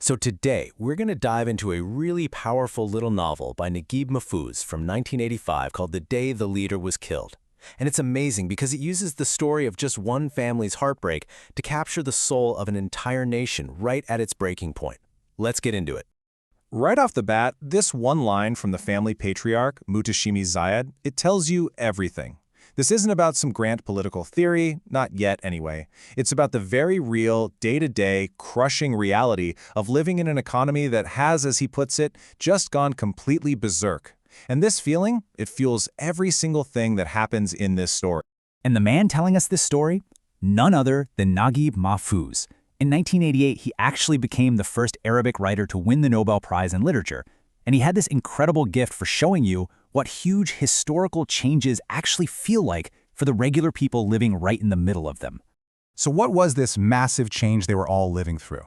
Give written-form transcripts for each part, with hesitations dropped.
So today, we're going to dive into a really powerful little novel by Naguib Mahfouz from 1985 called The Day the Leader Was Killed. And it's amazing because it uses the story of just one family's heartbreak to capture the soul of an entire nation right at its breaking point. Let's get into it. Right off the bat, this one line from the family patriarch, Muhtashimi, it tells you everything. This isn't about some grand political theory, not yet anyway. It's about the very real, day-to-day, crushing reality of living in an economy that has, as he puts it, just gone completely berserk. And this feeling, it fuels every single thing that happens in this story. And the man telling us this story? None other than Naguib Mahfouz. In 1988, he actually became the first Arabic writer to win the Nobel Prize in Literature. And he had this incredible gift for showing you what huge historical changes actually feel like for the regular people living right in the middle of them. So what was this massive change they were all living through?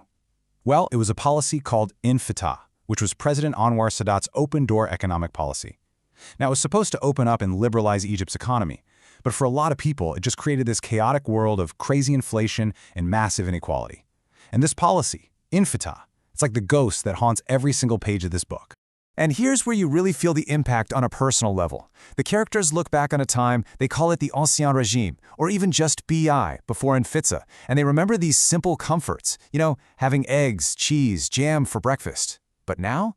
Well, it was a policy called Infitah, which was President Anwar Sadat's open-door economic policy. Now, it was supposed to open up and liberalize Egypt's economy, but for a lot of people, it just created this chaotic world of crazy inflation and massive inequality. And this policy, Infitah, it's like the ghost that haunts every single page of this book. And here's where you really feel the impact on a personal level. The characters look back on a time, they call it the Ancien Régime, or even just BI, before Infitah, and they remember these simple comforts, having eggs, cheese, jam for breakfast. But now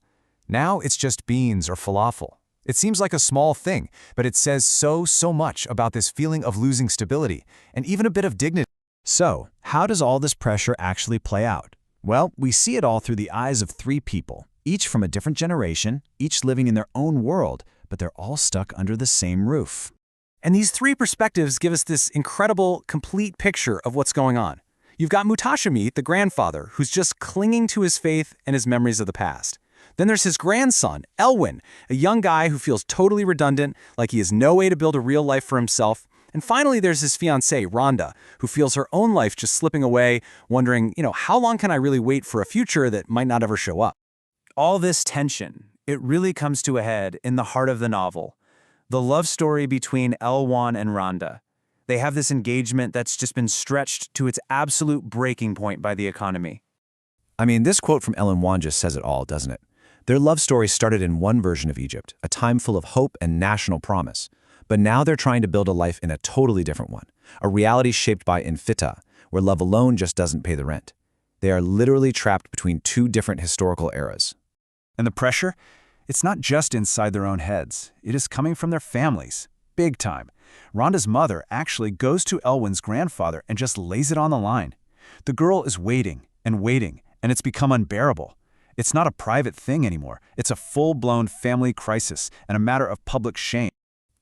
it's just beans or falafel. It seems like a small thing, but it says so much about this feeling of losing stability, and even a bit of dignity. So, how does all this pressure actually play out? Well, we see it all through the eyes of three people, each from a different generation, each living in their own world, but they're all stuck under the same roof. And these three perspectives give us this incredible, complete picture of what's going on. You've got Muhtashimi, the grandfather, who's just clinging to his faith and his memories of the past. Then there's his grandson, Elwan, a young guy who feels totally redundant, like he has no way to build a real life for himself. And finally, there's his fiancée, Randa, who feels her own life just slipping away, wondering, how long can I really wait for a future that might not ever show up? All this tension, it really comes to a head in the heart of the novel. The love story between Elwan and Randa. They have this engagement that's just been stretched to its absolute breaking point by the economy. I mean, this quote from Elwan just says it all, doesn't it? Their love story started in one version of Egypt, a time full of hope and national promise. But now they're trying to build a life in a totally different one, a reality shaped by Infitah, where love alone just doesn't pay the rent. They are literally trapped between two different historical eras. And the pressure? It's not just inside their own heads. It is coming from their families. Big time. Rhonda's mother actually goes to Elwan's grandfather and just lays it on the line. The girl is waiting, and it's become unbearable. It's not a private thing anymore. It's a full-blown family crisis and a matter of public shame.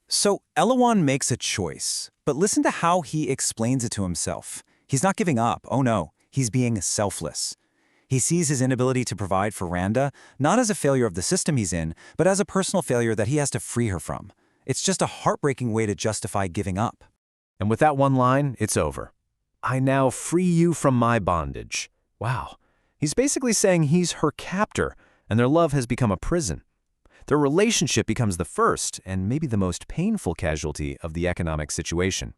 So Elwan makes a choice, but listen to how he explains it to himself. He's not giving up. Oh no, he's being selfless. He sees his inability to provide for Randa not as a failure of the system he's in, but as a personal failure that he has to free her from. It's just a heartbreaking way to justify giving up. And with that one line, it's over. I now free you from my bondage. Wow. He's basically saying he's her captor, and their love has become a prison. Their relationship becomes the first, and maybe the most painful casualty of the economic situation.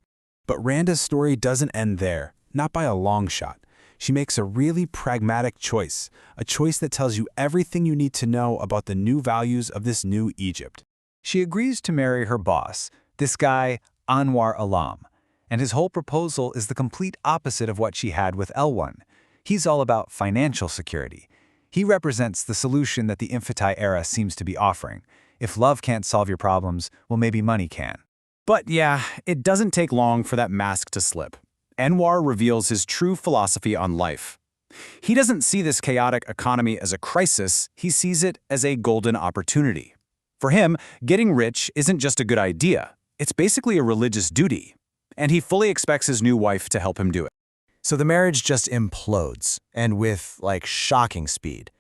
But Randa's story doesn't end there, not by a long shot. She makes a really pragmatic choice, a choice that tells you everything you need to know about the new values of this new Egypt. She agrees to marry her boss, this guy, Anwar Alam, and his whole proposal is the complete opposite of what she had with Elwan. He's all about financial security. He represents the solution that the Infitah era seems to be offering. If love can't solve your problems, well, maybe money can. But yeah, it doesn't take long for that mask to slip. Anwar reveals his true philosophy on life. He doesn't see this chaotic economy as a crisis, he sees it as a golden opportunity. For him, getting rich isn't just a good idea, it's basically a religious duty. And he fully expects his new wife to help him do it. So the marriage just implodes, and with, shocking speed.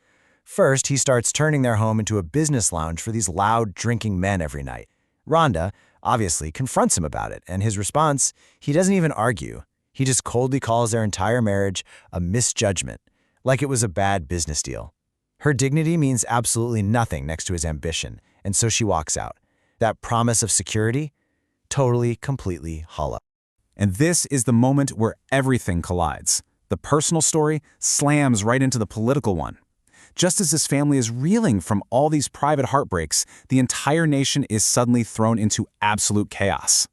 First, he starts turning their home into a business lounge for these loud, drinking men every night. Randa, obviously, confronts him about it, and his response, he doesn't even argue. He just coldly calls their entire marriage a misjudgment, like it was a bad business deal. Her dignity means absolutely nothing next to his ambition, and so she walks out. That promise of security, totally, completely hollow. And this is the moment where everything collides. The personal story slams right into the political one. Just as this family is reeling from all these private heartbreaks, the entire nation is suddenly thrown into absolute chaos.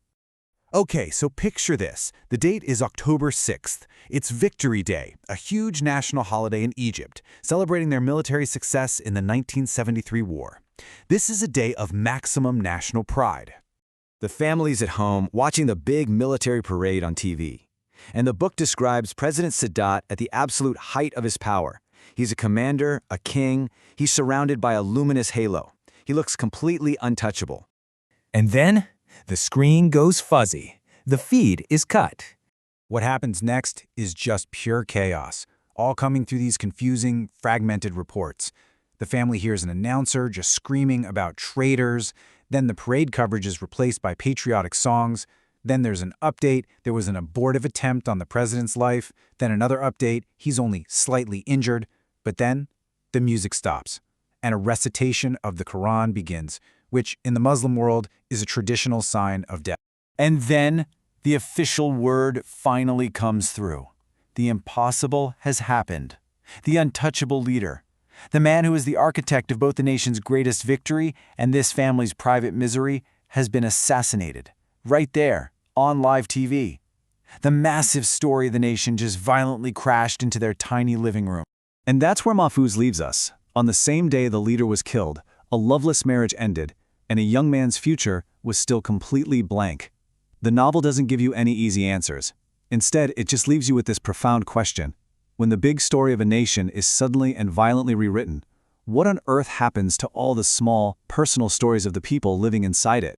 Okay, so picture this. The date is October 6th. It's Victory Day, a huge national holiday in Egypt, celebrating their military success in the 1973 war. This is a day of maximum national pride. The family's at home watching the big military parade on TV. And the book describes President Sadat at the absolute height of his power. He's a commander, a king. He's surrounded by a luminous halo. He looks completely untouchable. And then, the screen goes fuzzy. The feed is cut. What happens next is just pure chaos, all coming through these confusing, fragmented reports. The family hears an announcer just screaming about traitors. Then the parade coverage is replaced by patriotic songs. Then there's an update. There was an abortive attempt on the president's life. Then another update. He's only slightly injured. But then the music stops, and a recitation of the Quran begins, which in the Muslim world is a traditional sign of death. And then the official word finally comes through. The impossible has happened. The untouchable leader, the man who is the architect of both the nation's greatest victory and this family's private misery, has been assassinated. Right there, on live TV. The massive story of the nation just violently crashed into their tiny living room. And that's where Mahfouz leaves us. On the same day the leader was killed, a loveless marriage ended, and a young man's future was still completely blank. The novel doesn't give you any easy answers. Instead, it just leaves you with this profound question. When the big story of a nation is suddenly and violently rewritten, what on earth happens to all the small, personal stories of the people living inside it?